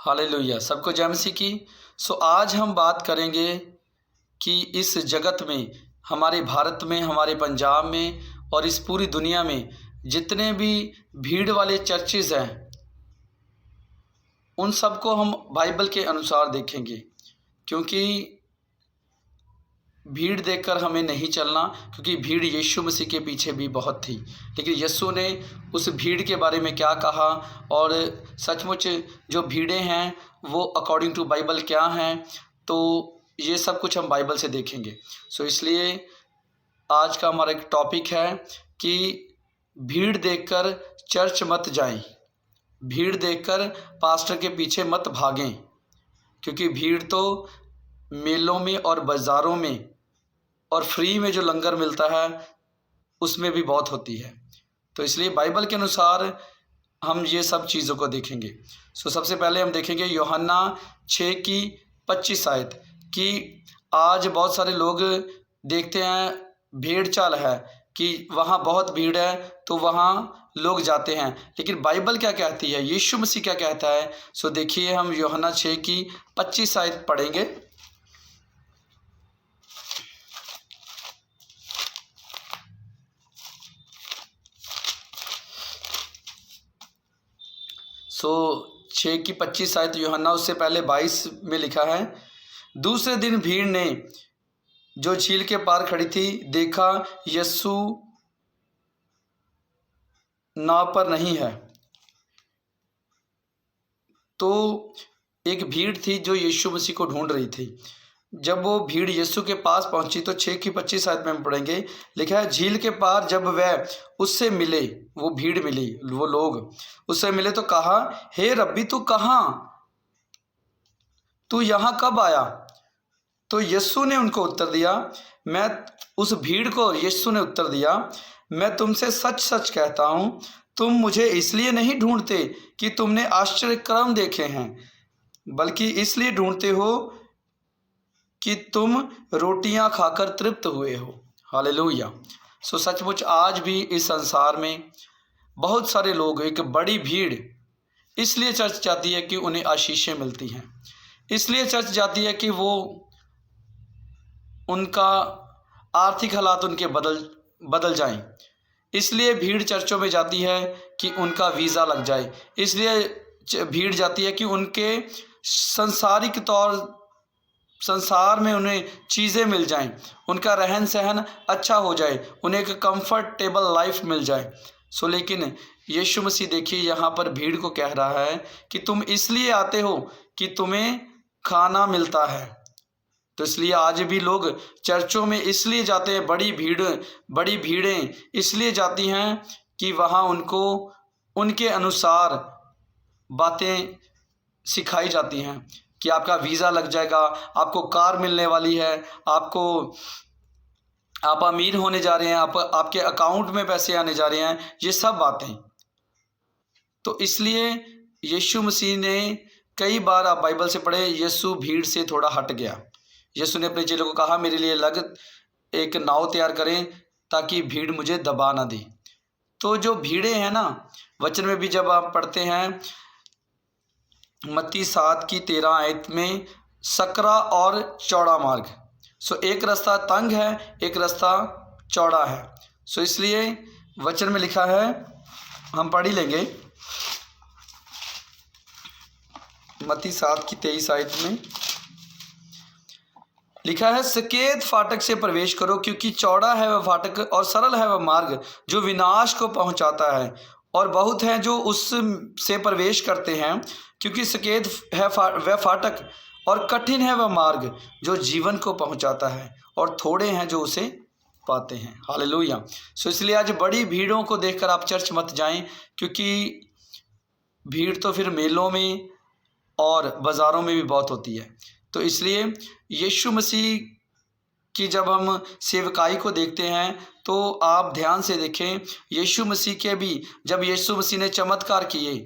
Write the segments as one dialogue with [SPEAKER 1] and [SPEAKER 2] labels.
[SPEAKER 1] Hallelujah, सबको जय मसीह की। आज हम बात करेंगे कि इस जगत में, हमारे भारत में, हमारे पंजाब में और इस पूरी दुनिया में जितने भी भीड़ वाले चर्चेज़ हैं, उन सबको हम बाइबल के अनुसार देखेंगे, क्योंकि भीड़ देखकर हमें नहीं चलना, क्योंकि भीड़ यीशु मसीह के पीछे भी बहुत थी। लेकिन यीशु ने उस भीड़ के बारे में क्या कहा और सचमुच जो भीड़ें हैं वो अकॉर्डिंग टू बाइबल क्या हैं, तो ये सब कुछ हम बाइबल से देखेंगे। इसलिए आज का हमारा एक टॉपिक है कि भीड़ देखकर चर्च मत जाएं, भीड़ देखकर पास्टर के पीछे मत भागें, क्योंकि भीड़ तो मेलों में और बाज़ारों में और फ्री में जो लंगर मिलता है उसमें भी बहुत होती है। तो इसलिए बाइबल के अनुसार हम ये सब चीज़ों को देखेंगे। सबसे पहले हम देखेंगे यूहन्ना 6:25 आयत कि आज बहुत सारे लोग देखते हैं भेड़ चाल है कि वहाँ बहुत भीड़ है तो वहाँ लोग जाते हैं, लेकिन बाइबल क्या कहती है, यीशु मसीह क्या कहता है। देखिए, हम यूहन्ना 6:25 आयत पढ़ेंगे। सो 6:25 आयत यूहन्ना, उससे पहले 22 में लिखा है, दूसरे दिन भीड़ ने जो झील के पार खड़ी थी देखा यीशु नाव पर नहीं है। तो एक भीड़ थी जो यीशु मसीह को ढूंढ रही थी। जब वो भीड़ यीशु के पास पहुंची तो 6:25 आयत में हम पढ़ेंगे, लिखा है, झील के पार जब वह उससे मिले, वो भीड़ मिली, वो लोग उससे मिले तो कहा, हे रब्बी, तू कहाँ, तू यहाँ कब आया? तो यीशु ने उनको उत्तर दिया, मैं उस भीड़ को यीशु ने उत्तर दिया, मैं तुमसे सच सच कहता हूँ, तुम मुझे इसलिए नहीं ढूंढते कि तुमने आश्चर्य कर्म देखे हैं, बल्कि इसलिए ढूंढते हो कि तुम रोटियां खाकर तृप्त हुए हो। हालेलुया। सचमुच आज भी इस संसार में बहुत सारे लोग, एक बड़ी भीड़ इसलिए चर्च जाती है कि उन्हें आशीषें मिलती हैं, इसलिए चर्च जाती है कि वो उनका आर्थिक हालात उनके बदल जाएं, इसलिए भीड़ चर्चों में जाती है कि उनका वीज़ा लग जाए, इसलिए भीड़ जाती है कि उनके सांसारिक संसार में उन्हें चीज़ें मिल जाएं, उनका रहन सहन अच्छा हो जाए, उन्हें एक कंफर्टेबल लाइफ मिल जाए। लेकिन यीशु मसीह देखिए यहाँ पर भीड़ को कह रहा है कि तुम इसलिए आते हो कि तुम्हें खाना मिलता है। तो इसलिए आज भी लोग चर्चों में इसलिए जाते हैं, बड़ी भीड़ें इसलिए जाती हैं कि वहाँ उनको उनके अनुसार बातें सिखाई जाती हैं कि आपका वीज़ा लग जाएगा, आपको कार मिलने वाली है, आप अमीर होने जा रहे हैं, आपके अकाउंट में पैसे आने जा रहे हैं, ये सब बातें। तो इसलिए यीशु मसीह ने कई बार, आप बाइबल से पढ़े, यीशु भीड़ से थोड़ा हट गया। यीशु ने अपने चेलों को कहा, मेरे लिए अलग एक नाव तैयार करें ताकि भीड़ मुझे दबा ना दे। तो जो भीड़ें हैं ना, वचन में भी जब आप पढ़ते हैं मत्ती 7:13 आयत में, सकरा और चौड़ा मार्ग। एक रास्ता तंग है, एक रास्ता चौड़ा है। इसलिए वचन में लिखा है, हम पढ़ ही लेंगे, मत्ती 7:23 आयत में लिखा है, सकेत फाटक से प्रवेश करो, क्योंकि चौड़ा है वह फाटक और सरल है वह मार्ग जो विनाश को पहुंचाता है, और बहुत हैं जो उससे प्रवेश करते हैं। क्योंकि सकेत है वह फाटक और कठिन है वह मार्ग जो जीवन को पहुंचाता है, और थोड़े हैं जो उसे पाते हैं। हालेलुया। इसलिए आज बड़ी भीड़ों को देखकर आप चर्च मत जाएं, क्योंकि भीड़ तो फिर मेलों में और बाज़ारों में भी बहुत होती है। तो इसलिए यीशु मसीह की जब हम सेवकाई को देखते हैं तो आप ध्यान से देखें, यीशु मसीह के भी जब यीशु मसीह ने चमत्कार किए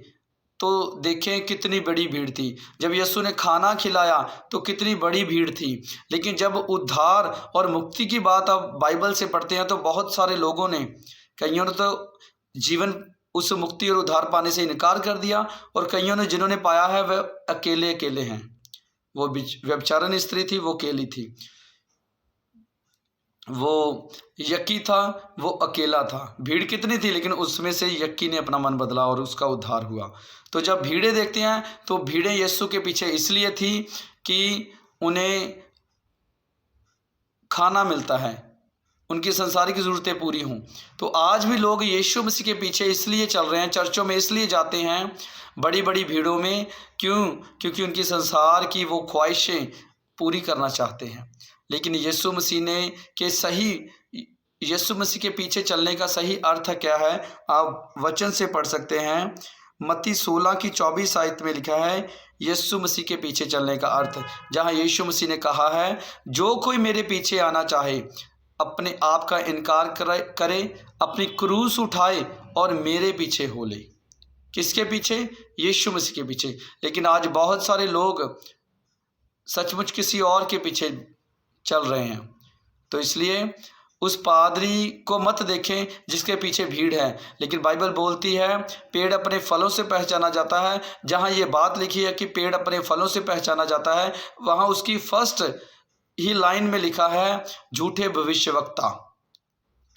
[SPEAKER 1] तो देखें कितनी बड़ी भीड़ थी। जब यीशु ने खाना खिलाया तो कितनी बड़ी भीड़ थी। लेकिन जब उद्धार और मुक्ति की बात आप बाइबल से पढ़ते हैं तो बहुत सारे लोगों ने, कईयों ने तो जीवन उस मुक्ति और उद्धार पाने से इनकार कर दिया, और कईयों ने जिन्होंने पाया है वह अकेले अकेले हैं। वो व्यभिचारिणी स्त्री थी, वो अकेली थी। वो यक्की था, वो अकेला था। भीड़ कितनी थी, लेकिन उसमें से यक्की ने अपना मन बदला और उसका उद्धार हुआ। तो जब भीड़ें देखते हैं तो भीड़ें यीशु के पीछे इसलिए थी कि उन्हें खाना मिलता है, उनकी संसारिक ज़रूरतें पूरी हों। तो आज भी लोग यीशु मसीह के पीछे इसलिए चल रहे हैं, चर्चों में इसलिए जाते हैं, बड़ी बड़ी भीड़ों में। क्यों? क्योंकि उनकी संसार की वो ख्वाहिशें पूरी करना चाहते हैं। लेकिन यीशु मसीह ने यीशु मसीह के पीछे चलने का सही अर्थ क्या है, आप वचन से पढ़ सकते हैं। मत्ती 16 की 24 आयत में लिखा है यीशु मसीह के पीछे चलने का अर्थ, जहाँ यीशु मसीह ने कहा है, जो कोई मेरे पीछे आना चाहे अपने आप का इनकार करे, अपनी क्रूस उठाए और मेरे पीछे हो ले। किसके पीछे? यीशु मसीह के पीछे। लेकिन आज बहुत सारे लोग सचमुच किसी और के पीछे चल रहे हैं। तो इसलिए उस पादरी को मत देखें जिसके पीछे भीड़ है, लेकिन बाइबल बोलती है पेड़ अपने फलों से पहचाना जाता है। जहाँ ये बात लिखी है कि पेड़ अपने फलों से पहचाना जाता है, वहाँ उसकी फर्स्ट ही लाइन में लिखा है झूठे भविष्यवक्ता।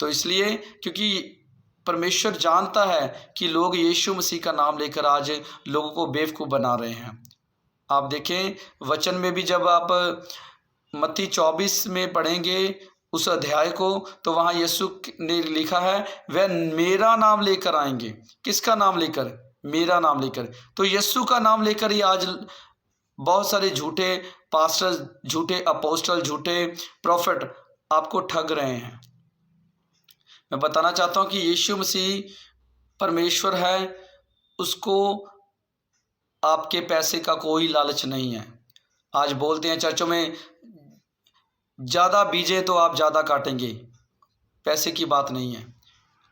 [SPEAKER 1] तो इसलिए क्योंकि परमेश्वर जानता है कि लोग यीशु मसीह का नाम लेकर आज लोगों को बेवकूफ़ बना रहे हैं। आप देखें वचन में भी, जब आप मत्ती 24 में पढ़ेंगे उस अध्याय को, तो वहाँ यीशु ने लिखा है वह मेरा नाम लेकर आएंगे। किसका नाम लेकर? मेरा नाम लेकर। तो यीशु का नाम लेकर ही आज बहुत सारे झूठे पास्टर, झूठे अपोस्टल, झूठे प्रॉफिट आपको ठग रहे हैं। मैं बताना चाहता हूँ कि यीशु मसीह परमेश्वर है, उसको आपके पैसे का कोई लालच नहीं है। आज बोलते हैं चर्चों में, ज़्यादा बीजे तो आप ज़्यादा काटेंगे, पैसे की बात नहीं है।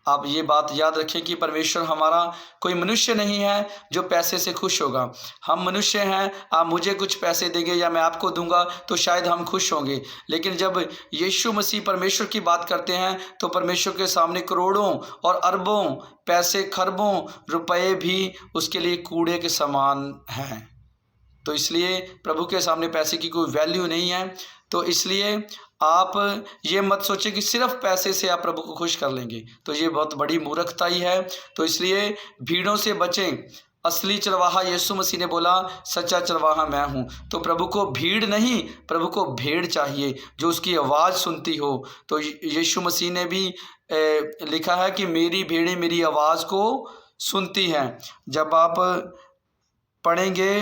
[SPEAKER 1] आप ये बात याद रखें कि परमेश्वर हमारा कोई मनुष्य नहीं है जो पैसे से खुश होगा। हम मनुष्य हैं, आप मुझे कुछ पैसे देंगे या मैं आपको दूंगा तो शायद हम खुश होंगे। लेकिन जब यीशु मसीह परमेश्वर की बात करते हैं तो परमेश्वर के सामने करोड़ों और अरबों पैसे, खरबों रुपए भी उसके लिए कूड़े के समान हैं। तो इसलिए प्रभु के सामने पैसे की कोई वैल्यू नहीं है। तो इसलिए आप ये मत सोचें कि सिर्फ पैसे से आप प्रभु को खुश कर लेंगे, तो ये बहुत बड़ी मूर्खता ही है। तो इसलिए भीड़ों से बचें। असली चरवाहा यीशु मसीह ने बोला, सच्चा चरवाहा मैं हूँ। तो प्रभु को भीड़ नहीं, प्रभु को भेड़ चाहिए जो उसकी आवाज़ सुनती हो। तो यीशु मसीह ने भी लिखा है कि मेरी भेड़ें मेरी आवाज़ को सुनती हैं। जब आप पढ़ेंगे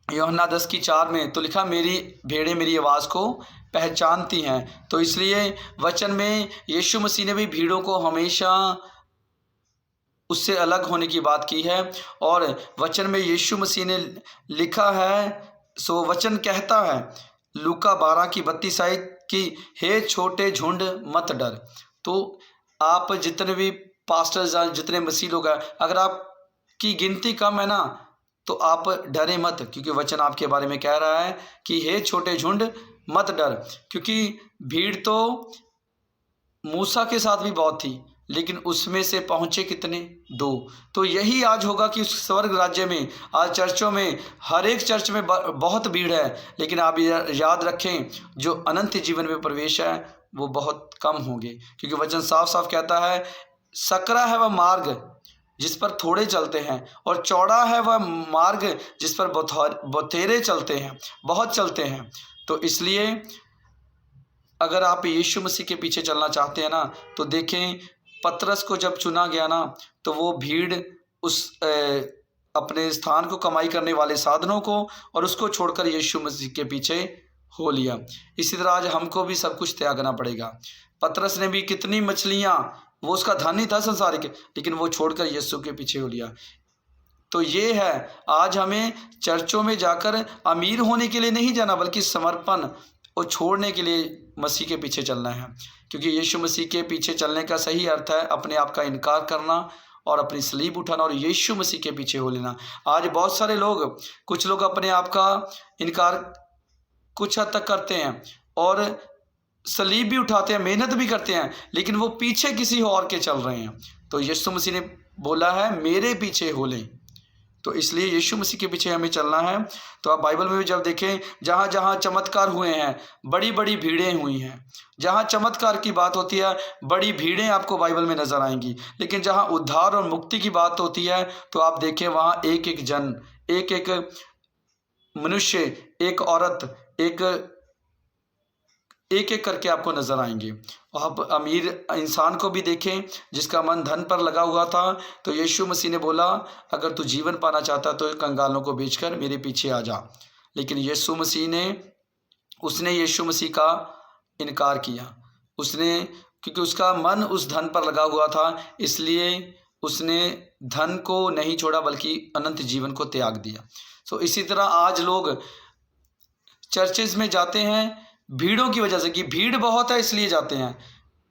[SPEAKER 1] यूहन्ना 10:4 में, तो लिखा मेरी भेड़ें मेरी आवाज़ को पहचानती हैं। तो इसलिए वचन में यीशु मसीह ने भी भीड़ों को हमेशा उससे अलग होने की बात की है। और वचन में यीशु मसीह ने लिखा है, सो वचन कहता है लूका 12:32 कि हे छोटे झुंड मत डर। तो आप जितने भी पास्टर्स, जितने मसीह लोग हैं, अगर आपकी गिनती कम है ना, तो आप डरे मत, क्योंकि वचन आपके बारे में कह रहा है कि हे छोटे झुंड मत डर। क्योंकि भीड़ तो मूसा के साथ भी बहुत थी, लेकिन उसमें से पहुँचे कितने? 2। तो यही आज होगा कि उस स्वर्ग राज्य में, आज चर्चों में, हर एक चर्च में बहुत भीड़ है, लेकिन आप याद रखें जो अनंत जीवन में प्रवेश है वो बहुत कम होंगे। क्योंकि वचन साफ साफ कहता है सकरा है वह मार्ग जिस पर थोड़े चलते हैं, और चौड़ा है वह मार्ग जिस पर बथेरे चलते हैं, बहुत चलते हैं। तो इसलिए अगर आप यीशु मसीह के पीछे चलना चाहते हैं ना, तो देखें पतरस को जब चुना गया ना, तो वो भीड़ उस अपने स्थान को कमाई करने वाले साधनों को और उसको छोड़कर यीशु मसीह के पीछे हो लिया। इसी तरह आज हमको भी सब कुछ त्यागना पड़ेगा। पतरस ने भी कितनी मछलियाँ, वो उसका धन ही था संसारिक, लेकिन वो छोड़कर यीशु के पीछे हो लिया। तो ये है, आज हमें चर्चों में जाकर अमीर होने के लिए नहीं जाना, बल्कि समर्पण और छोड़ने के लिए मसीह के पीछे चलना है। क्योंकि यीशु मसीह के पीछे चलने का सही अर्थ है अपने आप का इनकार करना और अपनी सलीब उठाना और यीशु मसीह के पीछे हो लेना। आज बहुत सारे लोग, कुछ लोग अपने आप का इनकार कुछ हद तक करते हैं और सलीब भी उठाते हैं, मेहनत भी करते हैं, लेकिन वो पीछे किसी और के चल रहे हैं। तो यीशु मसीह ने बोला है मेरे पीछे हो लें। तो इसलिए यीशु मसीह के पीछे हमें चलना है। तो आप बाइबल में भी जब देखें, जहाँ जहाँ चमत्कार हुए हैं, बड़ी बड़ी भीड़ें हुई हैं। जहाँ चमत्कार की बात होती है, बड़ी भीड़ें आपको बाइबल में नज़र आएंगी। लेकिन जहाँ उद्धार और मुक्ति की बात होती है, तो आप देखें वहाँ एक एक जन, एक एक मनुष्य, एक औरत, एक एक करके आपको नजर आएंगे। आप अमीर इंसान को भी देखें जिसका मन धन पर लगा हुआ था, तो यीशु मसीह ने बोला अगर तू जीवन पाना चाहता तो कंगालों को बेचकर मेरे पीछे आ जा। लेकिन यीशु मसीह ने यीशु मसीह का इनकार किया। उसने, क्योंकि उसका मन उस धन पर लगा हुआ था, इसलिए उसने धन को नहीं छोड़ा बल्कि अनंत जीवन को त्याग दिया। तो इसी तरह आज लोग चर्चेज में जाते हैं भीड़ों की वजह से, कि भीड़ बहुत है इसलिए जाते हैं।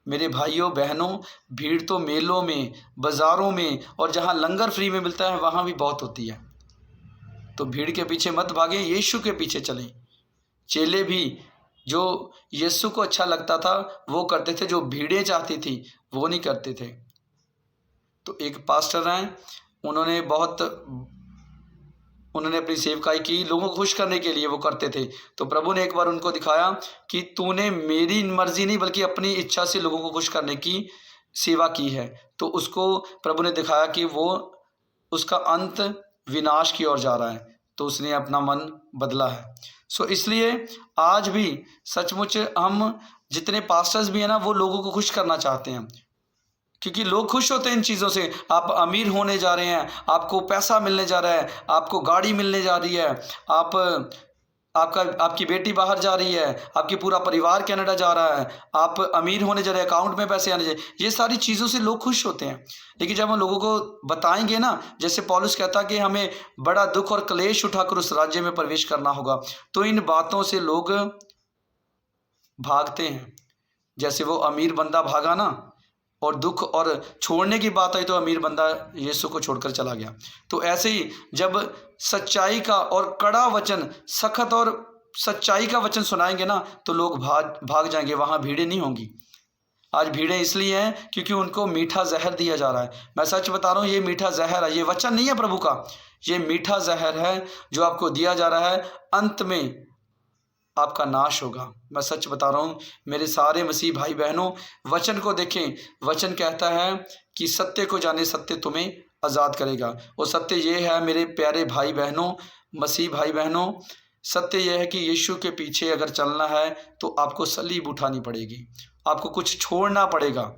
[SPEAKER 1] मेरे भाइयों बहनों, भीड़ तो मेलों में, बाज़ारों में और जहाँ लंगर फ्री में मिलता है वहाँ भी बहुत होती है। तो भीड़ के पीछे मत भागें, यीशु के पीछे चलें। चेले भी जो यीशु को अच्छा लगता था वो करते थे, जो भीड़ें चाहती थी वो नहीं करते थे। तो एक पास्टर हैं, उन्होंने अपनी सेवकाई की, लोगों को खुश करने के लिए वो करते थे। तो प्रभु ने एक बार उनको दिखाया कि तूने मेरी मर्जी नहीं बल्कि अपनी इच्छा से लोगों को खुश करने की सेवा की है। तो उसको प्रभु ने दिखाया कि वो उसका अंत विनाश की ओर जा रहा है, तो उसने अपना मन बदला है। सो इसलिए आज भी सचमुच हम जितने पास्टर्स भी हैं ना, वो लोगों को खुश करना चाहते हैं, क्योंकि लोग खुश होते हैं इन चीज़ों से। आप अमीर होने जा रहे हैं, आपको पैसा मिलने जा रहा है, आपको गाड़ी मिलने जा रही है, आपकी बेटी बाहर जा रही है, आपकी पूरा परिवार कनाडा जा रहा है, आप अमीर होने जा रहे हैं, अकाउंट में पैसे आने जा रहे हैं। ये सारी चीज़ों से लोग खुश होते हैं। लेकिन जब हम लोगों को बताएंगे ना, जैसे पौलुस कहता कि हमें बड़ा दुख और क्लेश उठाकर उस राज्य में प्रवेश करना होगा, तो इन बातों से लोग भागते हैं। जैसे वो अमीर बंदा भागा ना, और दुख और छोड़ने की बात आई तो अमीर बंदा यीशु को छोड़कर चला गया। तो ऐसे ही जब सच्चाई का और कड़ा वचन, सख्त और सच्चाई का वचन सुनाएंगे ना, तो लोग भाग जाएंगे, वहाँ भीड़ें नहीं होंगी। आज भीड़ें इसलिए हैं क्योंकि उनको मीठा जहर दिया जा रहा है। मैं सच बता रहा हूँ, ये मीठा जहर है, ये वचन नहीं है प्रभु का, ये मीठा जहर है जो आपको दिया जा रहा है। अंत में आपका नाश होगा। मैं सच बता रहा हूँ मेरे सारे मसीह भाई बहनों, वचन को देखें। वचन कहता है कि सत्य को जाने, सत्य तुम्हें आज़ाद करेगा। और सत्य ये है मेरे प्यारे भाई बहनों, मसीह भाई बहनों, सत्य यह है कि यीशु के पीछे अगर चलना है तो आपको सलीब उठानी पड़ेगी, आपको कुछ छोड़ना पड़ेगा।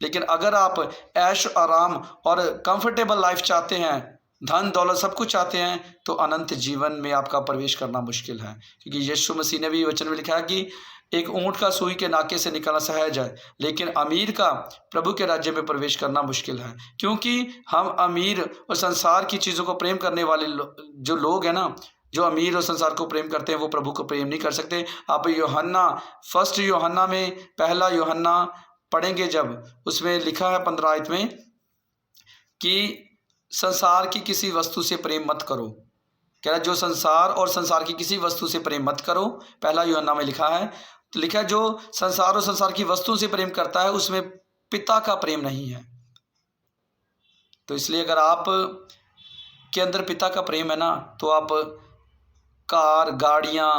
[SPEAKER 1] लेकिन अगर आप ऐश आराम और कंफर्टेबल लाइफ चाहते हैं, धन दौलत सब कुछ चाहते हैं, तो अनंत जीवन में आपका प्रवेश करना मुश्किल है। क्योंकि यीशु मसीह ने भी वचन में लिखा है कि एक ऊँट का सुई के नाके से निकलना सहज है, लेकिन अमीर का प्रभु के राज्य में प्रवेश करना मुश्किल है। क्योंकि हम अमीर और संसार की चीज़ों को प्रेम करने वाले जो लोग हैं ना, जो अमीर और संसार को प्रेम करते हैं, वो प्रभु को प्रेम नहीं कर सकते। आप फर्स्ट यूहन्ना में, पहला यूहन्ना पढ़ेंगे जब, उसमें लिखा है 15 आयत में कि संसार की किसी वस्तु से प्रेम मत करो। कह रहा जो संसार और संसार की किसी वस्तु से प्रेम मत करो, पहला यूहन्ना में लिखा है। तो लिखा है जो संसार और संसार की वस्तु से प्रेम करता है उसमें पिता का प्रेम नहीं है। तो इसलिए अगर आप के अंदर पिता का प्रेम है ना, तो आप कार, गाड़ियाँ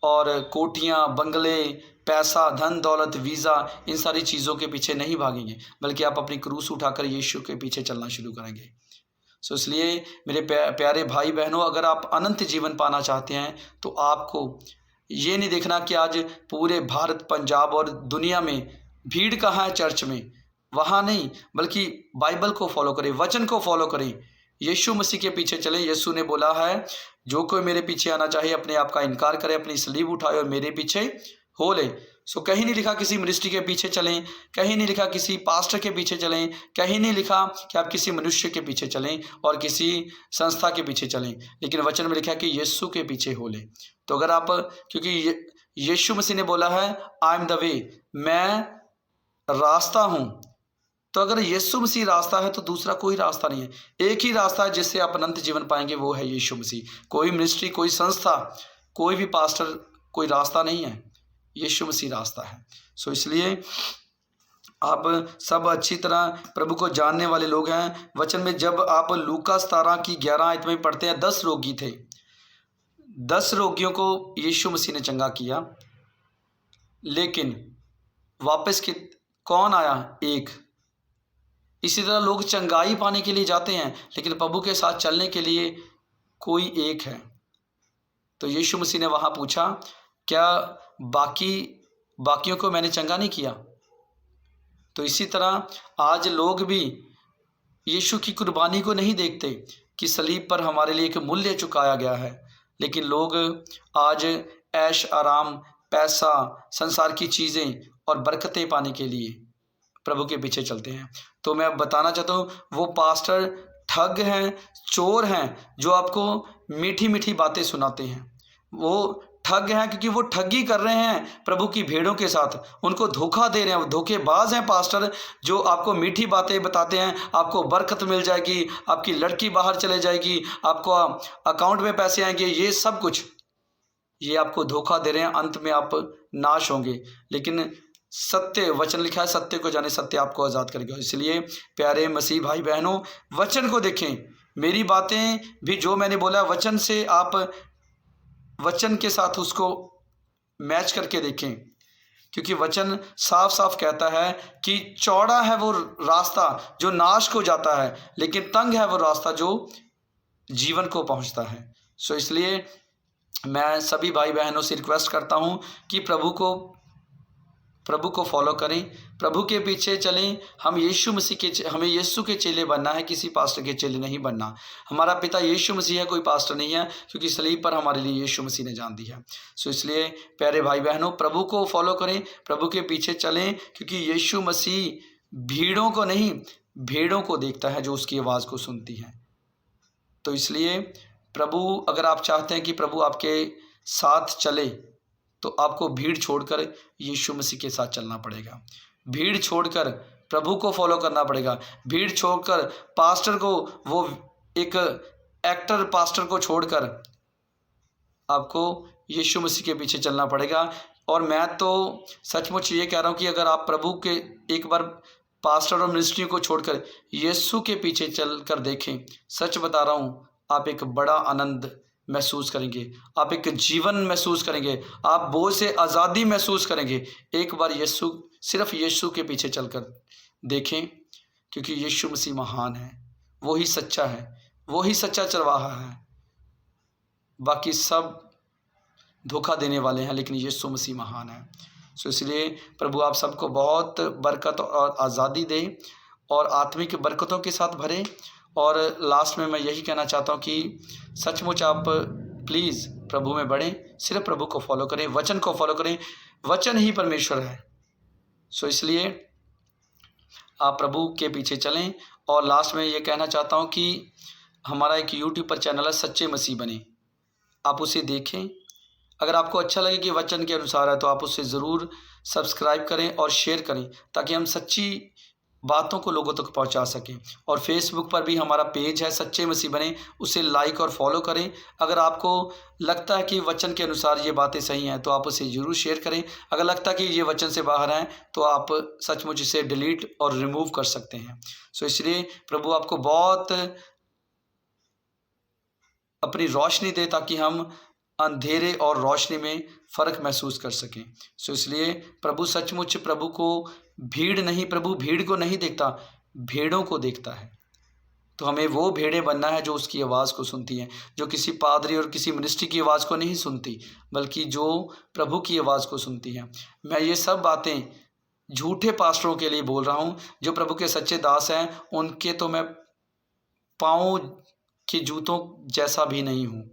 [SPEAKER 1] और कोठियाँ, बंगले, पैसा, धन दौलत, वीज़ा, इन सारी चीज़ों के पीछे नहीं भागेंगे, बल्कि आप अपनी क्रूस उठाकर यीशु के पीछे चलना शुरू करेंगे। सो इसलिए मेरे प्यारे भाई बहनों, अगर आप अनंत जीवन पाना चाहते हैं तो आपको ये नहीं देखना कि आज पूरे भारत, पंजाब और दुनिया में भीड़ कहाँ है चर्च में, वहाँ नहीं, बल्कि बाइबल को फॉलो करें, वचन को फॉलो करें, यीशु मसीह के पीछे चलें। यीशु ने बोला है जो कोई मेरे पीछे आना चाहे अपने आप का इनकार करे, अपनी सलीब उठाए और मेरे पीछे हो ले। सो कहीं नहीं लिखा किसी मिनिस्ट्री के पीछे चलें, कहीं नहीं लिखा किसी पास्टर के पीछे चलें, कहीं नहीं लिखा कि आप किसी मनुष्य के पीछे चलें और किसी संस्था के पीछे चलें, लेकिन वचन में लिखा है कि यीशु के पीछे हो ले। तो अगर आप, क्योंकि यीशु मसीह ने बोला है आई एम द वे, मैं रास्ता हूँ, तो अगर यीशु मसीह रास्ता है तो दूसरा कोई रास्ता नहीं है। एक ही रास्ता है जिससे आप अनंत जीवन पाएंगे, वो है यीशु मसीह। कोई मिनिस्ट्री, कोई संस्था, कोई भी पास्टर कोई रास्ता नहीं है, यीशु मसीह रास्ता है। सो इसलिए आप सब अच्छी तरह प्रभु को जानने वाले लोग हैं। वचन में जब आप लूका 17 की 11 आयत में पढ़ते हैं, 10 रोगी थे, 10 रोगियों को यीशु मसीह ने चंगा किया, लेकिन वापस के कौन आया? एक। इसी तरह लोग चंगाई पाने के लिए जाते हैं, लेकिन प्रभु के साथ चलने के लिए कोई एक है। तो यीशु मसीह ने वहाँ पूछा, क्या बाकियों को मैंने चंगा नहीं किया? तो इसी तरह आज लोग भी यीशु की कुर्बानी को नहीं देखते कि सलीब पर हमारे लिए एक मूल्य चुकाया गया है, लेकिन लोग आज ऐश आराम, पैसा, संसार की चीज़ें और बरकतें पाने के लिए प्रभु के पीछे चलते हैं। तो मैं अब बताना चाहता हूँ, वो पास्टर ठग हैं, चोर हैं, जो आपको मीठी मीठी बातें सुनाते हैं। वो ठग हैं क्योंकि वो ठगी कर रहे हैं प्रभु की भेड़ों के साथ, उनको धोखा दे रहे हैं। वो धोखेबाज हैं पास्टर, जो आपको मीठी बातें बताते हैं, आपको बरकत मिल जाएगी, आपकी लड़की बाहर चले जाएगी, आपको अकाउंट में पैसे आएंगे, ये सब कुछ ये आपको धोखा दे रहे हैं। अंत में आप नाश होंगे। लेकिन सत्य वचन लिखा है, सत्य को जाने, सत्य आपको आज़ाद करेगा। इसलिए प्यारे मसीह भाई बहनों, वचन को देखें। मेरी बातें भी जो मैंने बोला, वचन से आप वचन के साथ उसको मैच करके देखें, क्योंकि वचन साफ साफ कहता है कि चौड़ा है वो रास्ता जो नाश को जाता है, लेकिन तंग है वो रास्ता जो जीवन को पहुंचता है। सो इसलिए मैं सभी भाई बहनों से रिक्वेस्ट करता हूं कि प्रभु को फॉलो करें, प्रभु के पीछे चलें। हमें यीशु के चेले बनना है, किसी पास्टर के चेले नहीं बनना। हमारा पिता यीशु मसीह है, कोई पास्टर नहीं है, क्योंकि सलीब पर हमारे लिए यीशु मसीह ने जान दी है। सो इसलिए प्यारे भाई बहनों, प्रभु को फॉलो करें, प्रभु के पीछे चलें, क्योंकि यीशु मसीह भीड़ों को नहीं, भेड़ों को देखता है जो उसकी आवाज़ को सुनती हैं। तो इसलिए प्रभु, अगर आप चाहते हैं कि प्रभु आपके साथ चले, तो आपको भीड़ छोड़कर यीशु मसीह के साथ चलना पड़ेगा। भीड़ छोड़कर प्रभु को फॉलो करना पड़ेगा। भीड़ छोड़कर पास्टर को, वो एक एक्टर पास्टर को छोड़कर आपको यीशु मसीह के पीछे चलना पड़ेगा। और मैं तो सचमुच ये कह रहा हूँ कि अगर आप प्रभु के एक बार पास्टर और मिनिस्ट्री को छोड़कर यीशु के पीछे चल कर देखें, सच बता रहा हूँ, आप एक बड़ा आनंद महसूस करेंगे, आप एक जीवन महसूस करेंगे, आप बोझ से आज़ादी महसूस करेंगे। एक बार सिर्फ यीशु के पीछे चलकर देखें, क्योंकि यीशु मसीह महान है, वो ही सच्चा है, वो ही सच्चा चरवाहा है। बाकी सब धोखा देने वाले हैं, लेकिन यीशु मसीह महान है। सो इसलिए प्रभु आप सबको बहुत बरकत और आज़ादी दे और आत्मिक बरकतों के साथ भरे। और लास्ट में मैं यही कहना चाहता हूँ कि सचमुच आप प्लीज़ प्रभु में बढ़ें, सिर्फ प्रभु को फॉलो करें, वचन को फॉलो करें। वचन ही परमेश्वर है। सो इसलिए आप प्रभु के पीछे चलें। और लास्ट में ये कहना चाहता हूँ कि हमारा एक यूट्यूब पर चैनल है, सच्चे मसीह बने, आप उसे देखें। अगर आपको अच्छा लगे कि वचन के अनुसार है, तो आप उसे ज़रूर सब्सक्राइब करें और शेयर करें, ताकि हम सच्ची बातों को लोगों तक पहुंचा सकें। और फेसबुक पर भी हमारा पेज है, सच्चे मसीह बने, उसे लाइक और फॉलो करें। अगर आपको लगता है कि वचन के अनुसार ये बातें सही हैं, तो आप उसे ज़रूर शेयर करें। अगर लगता है कि ये वचन से बाहर हैं, तो आप सचमुच इसे डिलीट और रिमूव कर सकते हैं। सो इसलिए प्रभु आपको बहुत अपनी रोशनी दे, ताकि हम अंधेरे और रोशनी में फ़र्क महसूस कर सकें। सो इसलिए प्रभु सचमुच, प्रभु को प्रभु भीड़ को नहीं देखता, भेड़ों को देखता है। तो हमें वो भेड़ें बनना है जो उसकी आवाज़ को सुनती हैं, जो किसी पादरी और किसी मिनिस्ट्री की आवाज़ को नहीं सुनती, बल्कि जो प्रभु की आवाज़ को सुनती हैं। मैं ये सब बातें झूठे पास्टरों के लिए बोल रहा हूँ। जो प्रभु के सच्चे दास हैं, उनके तो मैं पाँव के जूतों जैसा भी नहीं हूँ।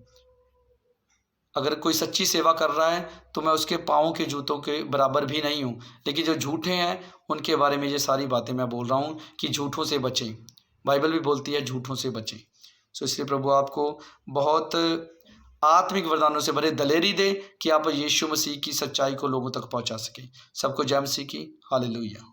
[SPEAKER 1] अगर कोई सच्ची सेवा कर रहा है, तो मैं उसके पाँव के जूतों के बराबर भी नहीं हूँ। लेकिन जो झूठे हैं, उनके बारे में ये सारी बातें मैं बोल रहा हूँ कि झूठों से बचें। बाइबल भी बोलती है झूठों से बचें। सो इसलिए प्रभु आपको बहुत आत्मिक वरदानों से भरे दलेरी दे कि आप यीशु मसीह की सच्चाई को लोगों तक पहुँचा सकें। सबको जय मसीह की। हालेलुया।